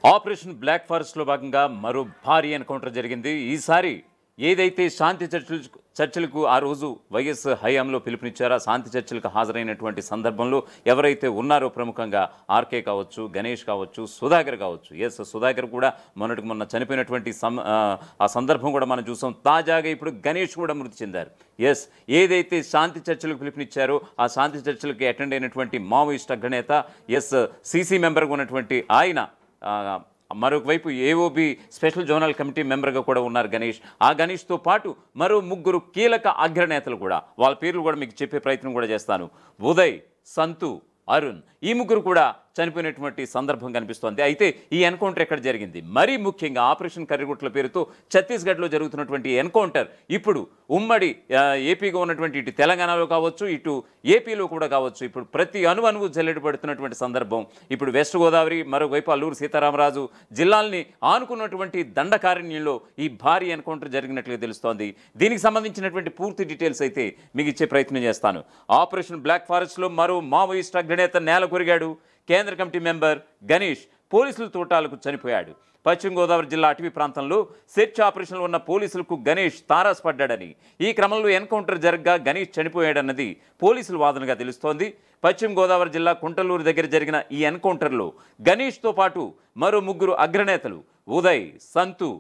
Operation black ఫారెస్ట్లో భాగంగా మరో భారీ ఎన్కౌంటర్ జరిగింది. ఈసారి ఏదైతే శాంతి చర్చలకు ఆ రోజు వైఎస్ హయాంలో పిలుపునిచ్చారో శాంతి చర్చలకు హాజరైనటువంటి సందర్భంలో ఎవరైతే ఉన్నారో ప్రముఖంగా ఆర్కే కావచ్చు, గణేష్ కావచ్చు, సుధాకర్ కావచ్చు. సుధాకర్ కూడా మొన్న చనిపోయినటువంటి ఆ సందర్భం కూడా మనం చూసాం. తాజాగా ఇప్పుడు గణేష్ కూడా మృతి చెందారు. ఏదైతే శాంతి చర్చలకు పిలుపునిచ్చారో ఆ శాంతి చర్చలకు అటెండ్ అయినటువంటి మావోయిస్ట్ అగ్రనేత సీసీ మెంబర్గా ఉన్నటువంటి ఆయన మరొక వైపు ఏఓబి స్పెషల్ జోనల్ కమిటీ మెంబర్గా కూడా ఉన్నారు గణేష్. ఆ గణేష్తో పాటు మరో ముగ్గురు కీలక అగ్రనేతలు కూడా, వాళ్ళ పేర్లు కూడా మీకు చెప్పే ప్రయత్నం కూడా చేస్తాను. ఉదయ్, సంతు, అరుణ్, ఈ ముగ్గురు కూడా చనిపోయినటువంటి సందర్భం కనిపిస్తోంది. అయితే ఈ ఎన్కౌంటర్ ఎక్కడ జరిగింది? మరీ ముఖ్యంగా ఆపరేషన్ కర్రిగుట్ల పేరుతో ఛత్తీస్గఢ్లో జరుగుతున్నటువంటి ఎన్కౌంటర్ ఇప్పుడు ఉమ్మడి ఏపీగా ఉన్నటువంటి ఇటు తెలంగాణలో కావచ్చు, ఇటు ఏపీలో కూడా కావచ్చు, ఇప్పుడు ప్రతి అణువు జల్లెడబడుతున్నటువంటి సందర్భం. ఇప్పుడు వెస్ట్ గోదావరి, మరోవైపు అల్లూరు సీతారామరాజు జిల్లాల్ని ఆనుకున్నటువంటి దండకారణ్యంలో ఈ భారీ ఎన్కౌంటర్ జరిగినట్లుగా తెలుస్తోంది. దీనికి సంబంధించినటువంటి పూర్తి డీటెయిల్స్ అయితే మీకు ఇచ్చే ప్రయత్నం చేస్తాను. ఆపరేషన్ బ్లాక్ ఫారెస్ట్లో మరో మావోయిస్ట్ అగ్రనేత నేల కొరిగాడు. కేంద్ర కమిటీ మెంబర్ గణేష్ పోలీసుల తోటాలకు చనిపోయాడు. పశ్చిమ గోదావరి జిల్లా అటవీ ప్రాంతంలో సెర్చ్ ఆపరేషన్లో ఉన్న పోలీసులకు గణేష్ తారాసపడ్డాడని, ఈ క్రమంలో ఎన్కౌంటర్ జరగ్గా గణేష్ చనిపోయాడన్నది పోలీసుల వాదనగా తెలుస్తోంది. పశ్చిమ గోదావరి జిల్లా కుంటలూరు దగ్గర జరిగిన ఈ ఎన్కౌంటర్లో గణేష్తో పాటు మరో ముగ్గురు అగ్రనేతలు ఉదయ్, సంతు,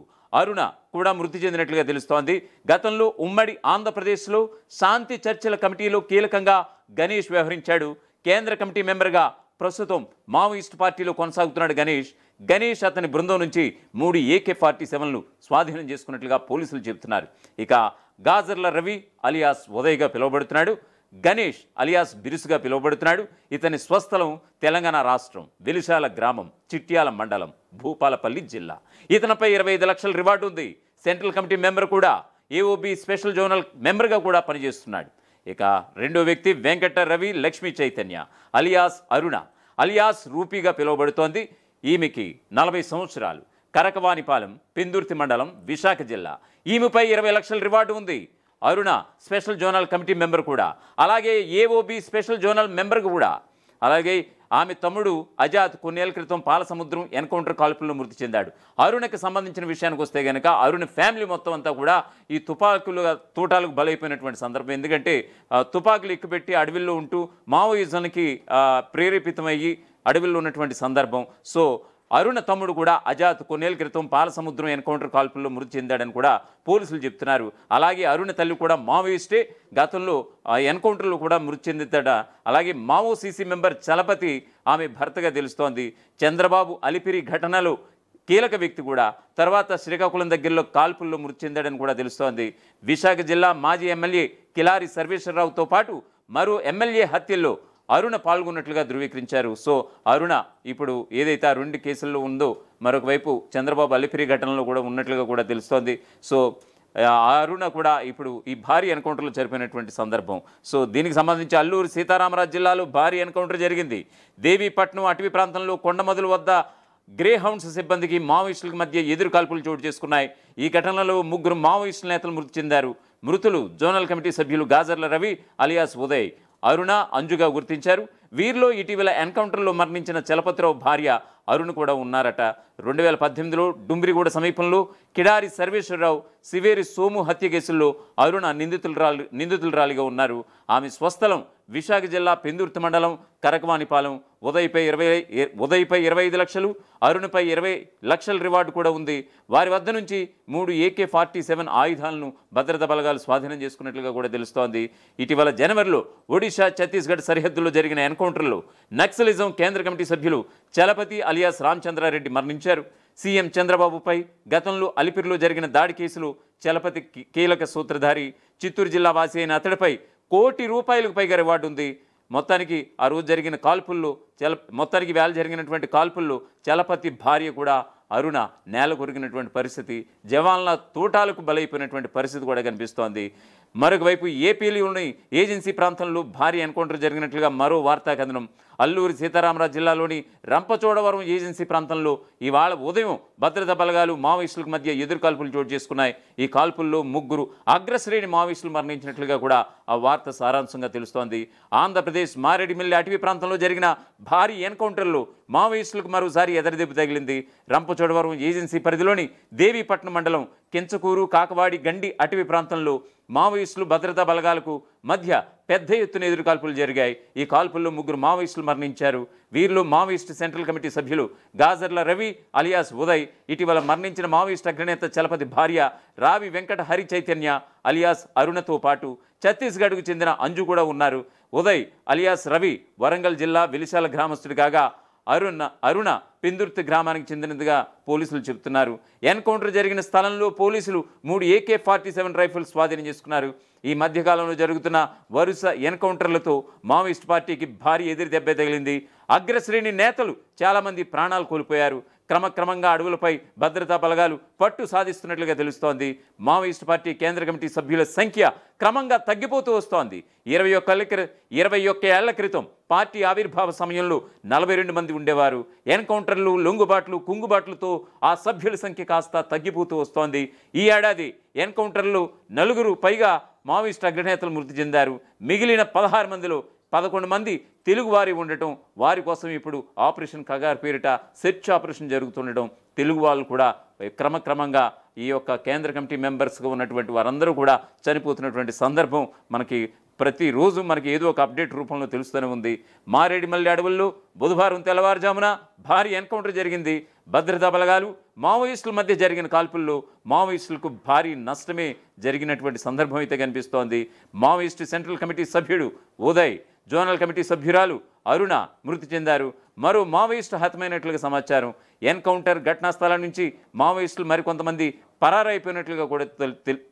అరుణ కూడా మృతి చెందినట్లుగా తెలుస్తోంది. గతంలో ఉమ్మడి ఆంధ్రప్రదేశ్లో శాంతి చర్చల కమిటీలో కీలకంగా గణేష్ వ్యవహరించాడు. కేంద్ర కమిటీ మెంబర్గా ప్రస్తుతం మావోయిస్ట్ పార్టీలో కొనసాగుతున్నాడు గణేష్ అతని బృందం నుంచి 3 AK-47లు స్వాధీనం చేసుకున్నట్లుగా పోలీసులు చెబుతున్నారు. ఇక గాజర్ల రవి అలియాస్ ఉదయ్గా పిలువబడుతున్నాడు. గణేష్ అలియాస్ బిరుసుగా పిలువబడుతున్నాడు. ఇతని స్వస్థలం తెలంగాణ రాష్ట్రం వెలిశాల గ్రామం, చిట్యాల మండలం, భూపాలపల్లి జిల్లా. ఇతనిపై 25 లక్షల రివార్డు ఉంది. సెంట్రల్ కమిటీ మెంబర్ కూడా, ఏఓబి స్పెషల్ జోనల్ మెంబర్గా కూడా పనిచేస్తున్నాడు. ఇక రెండో వ్యక్తి వెంకట రవి లక్ష్మీ చైతన్య అలియాస్ అరుణ అలియాస్ రూపీగా పిలువబడుతోంది. ఈమెకి 40 సంవత్సరాలు, కరకవానిపాలెం, పెందుర్తి మండలం, విశాఖ జిల్లా. ఈమెపై 20 లక్షల రివార్డు ఉంది. అరుణ స్పెషల్ జోనల్ కమిటీ మెంబర్ కూడా, అలాగే ఏఓబి స్పెషల్ జోనల్ మెంబర్ కూడా. అలాగే ఆమె తమ్ముడు అజాద్ కొన్నేళ్ల క్రితం పాలసముద్రం ఎన్కౌంటర్ కాల్పుల్లో మృతి చెందాడు. అరుణకి సంబంధించిన విషయానికి వస్తే కనుక అరుణ ఫ్యామిలీ మొత్తం అంతా కూడా ఈ తూటాలకు బలైపోయినటువంటి సందర్భం. ఎందుకంటే తుపాకులు ఎక్కుపెట్టి అడవిల్లో ఉంటూ మావోయిజానికి ప్రేరేపితమయ్యి అడవిల్లో ఉన్నటువంటి సందర్భం. సో అరుణ తమ్ముడు కూడా అజాద్ కొన్నేళ్ల క్రితం పాలసముద్రం ఎన్కౌంటర్ కాల్పుల్లో మృతి చెందాడని కూడా పోలీసులు చెప్తున్నారు. అలాగే అరుణ తల్లి కూడా మావోయిస్టే, గతంలో ఎన్కౌంటర్లో కూడా మృతి చెందిందట. అలాగే మావో సీసీ మెంబర్ చలపతి ఆమె భర్తగా తెలుస్తోంది. చంద్రబాబు అలిపిరి ఘటనలో కీలక వ్యక్తి కూడా తర్వాత శ్రీకాకుళం దగ్గరలో కాల్పుల్లో మృతి చెందాడని కూడా తెలుస్తోంది. విశాఖ జిల్లా మాజీ ఎమ్మెల్యే కిలారి సర్వేశ్వరరావుతో పాటు మరో ఎమ్మెల్యే హత్యల్లో అరుణ పాల్గొన్నట్లుగా ధృవీకరించారు. సో అరుణ ఇప్పుడు ఏదైతే ఆ 2 కేసుల్లో ఉందో, మరొక వైపు చంద్రబాబు అలిపిరి ఘటనలో కూడా ఉన్నట్లుగా కూడా తెలుస్తోంది. సో అరుణ కూడా ఇప్పుడు ఈ భారీ ఎన్కౌంటర్లో జరిపినటువంటి సందర్భం. సో దీనికి సంబంధించి అల్లూరు సీతారామరాజు జిల్లాలో భారీ ఎన్కౌంటర్ జరిగింది. దేవీపట్నం అటవీ ప్రాంతంలో కొండమదుల వద్ద గ్రే హౌండ్స్ సిబ్బందికి మావోయిస్టుల మధ్య ఎదురు కాల్పులు చోటు చేసుకున్నాయి. ఈ ఘటనలో 3 మావోయిస్టుల నేతలు మృతి చెందారు. మృతులు జోనల్ కమిటీ సభ్యులు గాజర్ల రవి అలియాస్ ఉదయ్, అరుణ, అంజుగా గుర్తించారు. వీరిలో ఇటీవల ఎన్కౌంటర్లో మరణించిన చలపతిరావు భార్య అరుణ్ కూడా ఉన్నారట. 2018లో డుంబ్రిగూడ సమీపంలో కిడారి సర్వేశ్వరరావు, సివేరి సోము హత్య కేసుల్లో అరుణ నిందితురాలిగా ఉన్నారు. ఆమె స్వస్థలం విశాఖ జిల్లా పెందుర్తి మండలం, కరకవానిపాలెం. ఉదయ్పై 25 లక్షలు, అరుణ్పై 20 లక్షల రివార్డు కూడా ఉంది. వారి వద్ద నుంచి 3 AK-47 ఆయుధాలను భద్రతా బలగాలు స్వాధీనం చేసుకున్నట్లుగా కూడా తెలుస్తోంది. ఇటీవల జనవరిలో ఒడిశా, ఛత్తీస్గఢ్ సరిహద్దుల్లో జరిగిన ఎన్కౌంటర్లో నక్సలిజం కేంద్ర కమిటీ సభ్యులు చలపతి అలియాస్ రామచంద్రారెడ్డి మరణించారు. సీఎం చంద్రబాబుపై గతంలో అలిపిరిలో జరిగిన దాడి కేసులో చలపతి కీలక సూత్రధారి. చిత్తూరు జిల్లా వాసి అయిన అతడిపై ₹1 కోటి పైగా రివార్డు ఉంది. మొత్తానికి ఆ రోజు జరిగిన కాల్పుల్లో జరిగినటువంటి కాల్పుల్లో చలపతి భార్య కూడా అరుణ నేల కొరిగినటువంటి పరిస్థితి, జవాన్ల తోటాలకు బలైపోయినటువంటి పరిస్థితి కూడా కనిపిస్తోంది. మరొకవైపు ఏపీలోని ఏజెన్సీ ప్రాంతంలో భారీ ఎన్కౌంటర్ జరిగినట్లుగా మరో వార్తా కథనం. అల్లూరి సీతారామరాజు జిల్లాలోని రంపచోడవరం ఏజెన్సీ ప్రాంతంలో ఇవాళ ఉదయం భద్రతా బలగాలు మావోయిస్టులకు మధ్య ఎదురుకాల్పులు చోటు చేసుకున్నాయి. ఈ కాల్పుల్లో 3 అగ్రశ్రేణి మావోయిస్టులు మరణించినట్లుగా కూడా ఆ వార్త సారాంశంగా తెలుస్తోంది. ఆంధ్రప్రదేశ్ మారేడుమిల్లి అటవీ ప్రాంతంలో జరిగిన భారీ ఎన్కౌంటర్లో మావోయిస్టులకు మరోసారి ఎదురుదెబ్బ తగిలింది. రంపచోడవరం ఏజెన్సీ పరిధిలోని దేవీపట్నం మండలం కెంచకూరు, కాకవాడి, గండి అటవీ ప్రాంతంలో మావోయిస్టులు భద్రతా బలగాలకు మధ్య పెద్ద ఎత్తున ఎదురుకాల్పులు జరిగాయి. ఈ కాల్పుల్లో 3 మావోయిస్టులు మరణించారు. వీరిలో మావోయిస్టు సెంట్రల్ కమిటీ సభ్యులు గాజర్ల రవి అలియాస్ ఉదయ్, ఇటీవల మరణించిన మావోయిస్టు అగ్రనేత చలపతి భార్య రావి వెంకట హరి చైతన్య అలియాస్ అరుణతో పాటు ఛత్తీస్గఢ్కు చెందిన అంజు కూడా ఉన్నారు. ఉదయ్ అలియాస్ రవి వరంగల్ జిల్లా విలిశాల గ్రామస్తుడు కాగా అరుణ పిందుర్తి గ్రామానికి చెందినదిగా పోలీసులు చెబుతున్నారు. ఎన్కౌంటర్ జరిగిన స్థలంలో పోలీసులు 3 AK-47 రైఫిల్స్ స్వాధీనం చేసుకున్నారు. ఈ మధ్యకాలంలో జరుగుతున్న వరుస ఎన్కౌంటర్లతో మావోయిస్ట్ పార్టీకి భారీ ఎదురు దెబ్బ తగిలింది. అగ్రశ్రేణి నేతలు చాలామంది ప్రాణాలు కోల్పోయారు. క్రమక్రమంగా అడవులపై భద్రతా బలగాలు పట్టు సాధిస్తున్నట్లుగా తెలుస్తోంది. మావోయిస్టు పార్టీ కేంద్ర కమిటీ సభ్యుల సంఖ్య క్రమంగా తగ్గిపోతూ వస్తోంది. 21 ఏళ్ల క్రితం పార్టీ ఆవిర్భావ సమయంలో 42 మంది ఉండేవారు. ఎన్కౌంటర్లు, లొంగుబాట్లు, కుంగుబాట్లతో ఆ సభ్యుల సంఖ్య కాస్త తగ్గిపోతూ వస్తోంది. ఈ ఏడాది ఎన్కౌంటర్లు 4 పైగా మావోయిస్టు అగ్రనేతలు మృతి చెందారు. మిగిలిన 16 మందిలో 11 మంది తెలుగువారి ఉండటం, వారి కోసం ఇప్పుడు ఆపరేషన్ కగార్ పేరిట సెర్చ్ ఆపరేషన్ జరుగుతుండటం, తెలుగు వాళ్ళు కూడా క్రమక్రమంగా ఈ యొక్క కేంద్ర కమిటీ మెంబర్స్గా ఉన్నటువంటి వారందరూ కూడా చనిపోతున్నటువంటి సందర్భం మనకి ప్రతిరోజు మనకి ఏదో ఒక అప్డేట్ రూపంలో తెలుస్తూనే ఉంది. మారేడుమల్లి అడవుల్లో బుధవారం తెల్లవారుజామున భారీ ఎన్కౌంటర్ జరిగింది. భద్రతా బలగాలు మావోయిస్టుల మధ్య జరిగిన కాల్పుల్లో మావోయిస్టులకు భారీ నష్టమే జరిగినటువంటి సందర్భం అయితే కనిపిస్తోంది. మావోయిస్టు సెంట్రల్ కమిటీ సభ్యుడు ఉదయ్, జోనల్ కమిటీ సభ్యురాలు అరుణ మృతి చెందారు. మరో మావోయిస్టు హతమైనట్లుగా సమాచారం. ఎన్కౌంటర్ ఘటనా స్థలం నుంచి మావోయిస్టులు మరికొంతమంది పరారైపోయినట్లుగా కూడా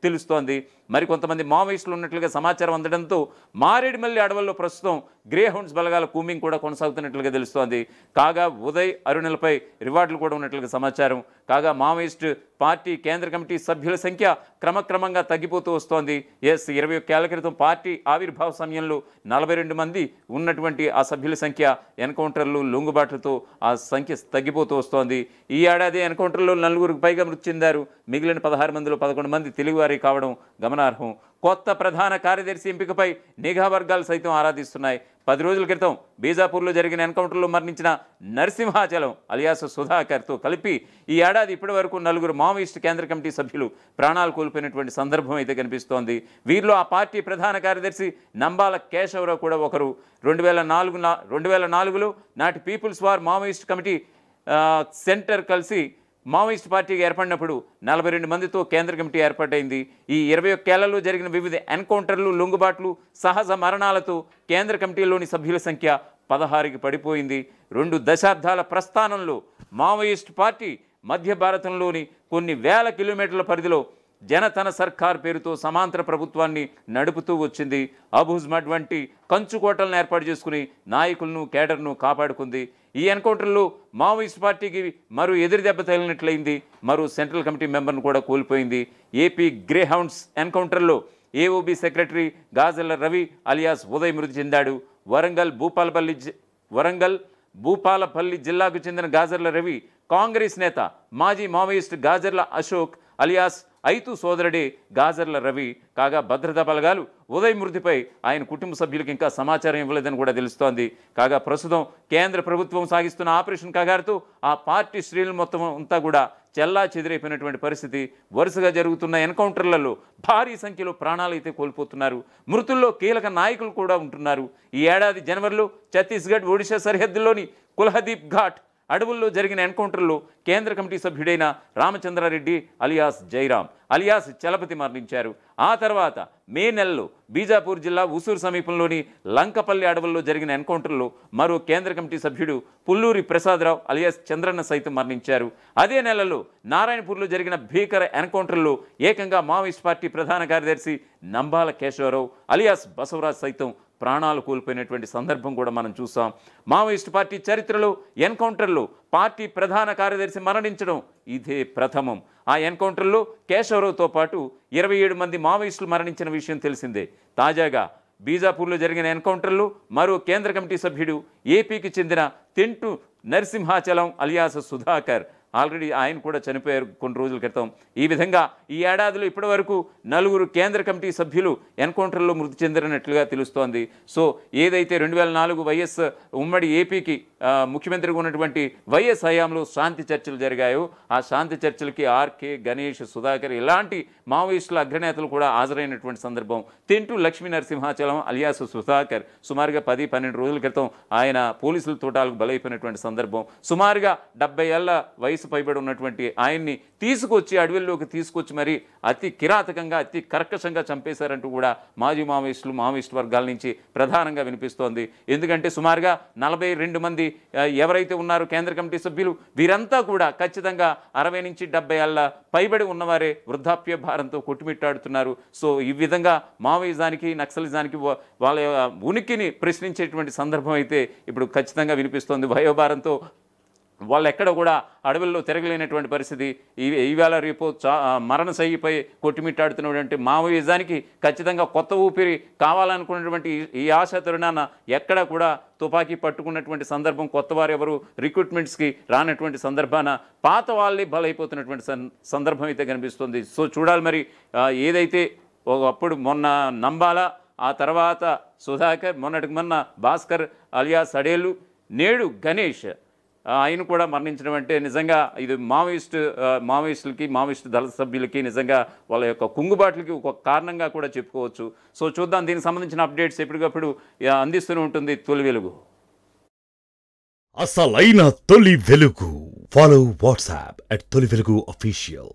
తెలుస్తోంది. మరికొంతమంది మావోయిస్టులు ఉన్నట్లుగా సమాచారం అందడంతో మారేడుమల్లి అడవుల్లో ప్రస్తుతం గ్రే హౌండ్స్ బలగాల కూంబింగ్ కూడా కొనసాగుతున్నట్లుగా తెలుస్తోంది. కాగా ఉదయ్, అరుణలపై రివార్డులు కూడా ఉన్నట్లుగా సమాచారం. కాగా మావోయిస్టు పార్టీ కేంద్ర కమిటీ సభ్యుల సంఖ్య క్రమక్రమంగా తగ్గిపోతూ వస్తోంది. 21 ఏళ్ల క్రితం పార్టీ ఆవిర్భావ సమయంలో 42 మంది ఉన్నటువంటి ఆ సభ్యుల సంఖ్య ఎన్కౌంటర్లు, లొంగుబాట్లతో ఆ సంఖ్య తగ్గిపోతూ వస్తోంది. ఈ ఏడాది ఎన్కౌంటర్లో 4 పైగా మృతి చెందారు. మిగిలిన 16 మందిలో 11 మంది తెలుగువారి కావడం గమనార్హం. కొత్త ప్రధాన కార్యదర్శి ఎంపికపై నిఘా వర్గాలు సైతం ఆరాధిస్తున్నాయి. 10 రోజుల క్రితం బీజాపూర్లో జరిగిన ఎన్కౌంటర్లో మరణించిన నరసింహాచలం అలియాస్ సుధాకర్తో కలిపి ఈ ఏడాది ఇప్పటి వరకు 4 మావోయిస్టు కేంద్ర కమిటీ సభ్యులు ప్రాణాలు కోల్పోయినటువంటి సందర్భం అయితే కనిపిస్తోంది. వీరిలో ఆ పార్టీ ప్రధాన కార్యదర్శి నంబాల కేశవరావు కూడా ఒకరు. 2004లో నాటి People's War Maoist committee centre కలిసి మావోయిస్ట్ పార్టీగా ఏర్పడినప్పుడు 42 మందితో కేంద్ర కమిటీ ఏర్పాటైంది. ఈ 21 ఏళ్లలో జరిగిన వివిధ ఎన్కౌంటర్లు, లొంగుబాట్లు, సహజ మరణాలతో కేంద్ర కమిటీలోని సభ్యుల సంఖ్య 16కి పడిపోయింది. 2 దశాబ్దాల ప్రస్థానంలో మావోయిస్ట్ పార్టీ మధ్య భారతంలోని కొన్ని వేల కిలోమీటర్ల పరిధిలో జనతన సర్కార్ పేరుతో సమాంతర ప్రభుత్వాన్ని నడుపుతూ వచ్చింది. అబూజ్మడ్ వంటి కంచుకోటలను ఏర్పాటు చేసుకుని నాయకులను, కేడర్ను కాపాడుకుంది. ఈ ఎన్కౌంటర్లో మావోయిస్ట్ పార్టీకి మరో ఎదురు దెబ్బ తగిలినట్లయింది. మరో సెంట్రల్ కమిటీ మెంబర్ను కూడా కోల్పోయింది. ఏపీ గ్రే హౌండ్స్ ఎన్కౌంటర్లో AOB secretary Gajarla Ravi alias Uday మృతి చెందాడు. వరంగల్ భూపాలపల్లి జిల్లాకు చెందిన గాజర్ల రవి కాంగ్రెస్ నేత, మాజీ మావోయిస్ట్ గాజర్ల అశోక్ అలియాస్ ఐతు సోదరుడే గాజర్ల రవి. కాగా భద్రతా బలగాలు ఉదయ్ మృతిపై ఆయన కుటుంబ సభ్యులకు ఇంకా సమాచారం ఇవ్వలేదని కూడా తెలుస్తోంది. కాగా ప్రస్తుతం కేంద్ర ప్రభుత్వం సాగిస్తున్న ఆపరేషన్ కగారుతో ఆ పార్టీ శ్రేణులు మొత్తం అంతా కూడా చెల్లా చెదిరైపోయినటువంటి పరిస్థితి. వరుసగా జరుగుతున్న ఎన్కౌంటర్లలో భారీ సంఖ్యలో ప్రాణాలు అయితే కోల్పోతున్నారు. మృతుల్లో కీలక నాయకులు కూడా ఉంటున్నారు. ఈ ఏడాది జనవరిలో ఛత్తీస్గఢ్, ఒడిశా సరిహద్దుల్లోని కుల్హదీప్ ఘాట్ అడవుల్లో జరిగిన ఎన్కౌంటర్లో కేంద్ర కమిటీ సభ్యుడైన రామచంద్రారెడ్డి అలియాస్ జైరాం అలియాస్ చలపతి మరణించారు. ఆ తర్వాత మే నెలలో బీజాపూర్ జిల్లా ఉసూరు సమీపంలోని లంకపల్లి అడవుల్లో జరిగిన ఎన్కౌంటర్లో మరో కేంద్ర కమిటీ సభ్యుడు పుల్లూరి ప్రసాదరావు అలియాస్ చంద్రన్న సైతం మరణించారు. అదే నెలలో నారాయణపూర్లో జరిగిన భీకర ఎన్కౌంటర్లో ఏకంగా మావోయిస్ట్ పార్టీ ప్రధాన కార్యదర్శి నంబాల కేశవరావు అలియాస్ బసవరాజ్ సైతం ప్రాణాలు కోల్పోయినటువంటి సందర్భం కూడా మనం చూసాం. మావోయిస్టు పార్టీ చరిత్రలో ఎన్కౌంటర్లో పార్టీ ప్రధాన కార్యదర్శి మరణించడం ఇదే ప్రథమం. ఆ ఎన్కౌంటర్లో కేశవరావుతో పాటు 27 మంది మావోయిస్టులు మరణించిన విషయం తెలిసిందే. తాజాగా బీజాపూర్లో జరిగిన ఎన్కౌంటర్లో మరో కేంద్ర కమిటీ సభ్యుడు ఏపీకి చెందిన తెంటు నరసింహాచలం అలియాస్ సుధాకర్ ఆల్రెడీ ఆయన కూడా చనిపోయారు కొన్ని రోజుల క్రితం. ఈ విధంగా ఈ ఏడాదిలో ఇప్పటివరకు 4 కేంద్ర కమిటీ సభ్యులు ఎన్కౌంటర్లో మృతి చెందినట్లుగా తెలుస్తోంది. సో ఏదైతే 2004 వైఎస్ ఉమ్మడి ఏపీకి ముఖ్యమంత్రిగా ఉన్నటువంటి వైఎస్ హయాంలో శాంతి చర్చలు జరిగాయో ఆ శాంతి చర్చలకి ఆర్కే, గణేష్, సుధాకర్ ఇలాంటి మావోయిస్టుల అగ్రనేతలు కూడా హాజరైనటువంటి సందర్భం. తెంటు లక్ష్మీ నరసింహాచలం అలియాస్ సుధాకర్ సుమారుగా 10-12 రోజుల క్రితం ఆయన పోలీసుల తోటాలకు బలైపోయినటువంటి సందర్భం. సుమారుగా 70 ఏళ్ల వయసు పైబడి ఉన్నటువంటి ఆయన్ని తీసుకొచ్చి అడవుల్లోకి తీసుకొచ్చి మరి అతి కిరాతకంగా అతి కర్కశంగా చంపేశారంటూ కూడా మాజీ మావోయిస్టు వర్గాల నుంచి ప్రధానంగా వినిపిస్తోంది. ఎందుకంటే సుమారుగా 42 మంది ఎవరైతే ఉన్నారో కేంద్ర కమిటీ సభ్యులు వీరంతా కూడా ఖచ్చితంగా 60 నుంచి 70 ఏళ్ల పైబడి ఉన్నవారే వృద్ధాప్య భారంతో కొట్టుమిట్టాడుతున్నారు. సో ఈ విధంగా మావోయిజానికి నక్సలిజానికి వాళ్ళ ఉనికిని ప్రశ్నించేటువంటి సందర్భం అయితే ఇప్పుడు ఖచ్చితంగా వినిపిస్తోంది. వయోభారంతో వాళ్ళు ఎక్కడ కూడా అడవుల్లో తిరగలేనటువంటి పరిస్థితి. ఈవేళ రేపు మరణశయ్యపై కొట్టుమిట్టాడుతున్నటువంటి మావోయిజానికి ఖచ్చితంగా కొత్త ఊపిరి కావాలనుకున్నటువంటి ఈ ఆశా తరుణాన ఎక్కడ కూడా తుపాకీ పట్టుకున్నటువంటి సందర్భం, కొత్త వారు ఎవరు రిక్రూట్మెంట్స్కి రానటువంటి సందర్భాన పాత వాళ్ళే బలైపోతున్నటువంటి సందర్భం అయితే కనిపిస్తుంది. సో చూడాలి మరి ఏదైతే ఒకప్పుడు మొన్న నంబాల, ఆ తర్వాత సుధాకర్, మొన్నటికి మొన్న భాస్కర్ అలియాస్ అడేలు, నేడు గణేష్ ఆయన కూడా మరణించడం అంటే నిజంగా ఇది మావోయిస్టులకి మావోయిస్టు దళ సభ్యులకి నిజంగా వాళ్ళ యొక్క కుంగుబాట్లకి ఒక కారణంగా కూడా చెప్పుకోవచ్చు. సో చూద్దాం, దీనికి సంబంధించిన అప్డేట్స్ ఎప్పటికప్పుడు అందిస్తూనే ఉంటుంది తొలి వెలుగు. అసలైన తొలి వెలుగు. ఫాలో వాట్సాప్ @తొలి వెలుగు official.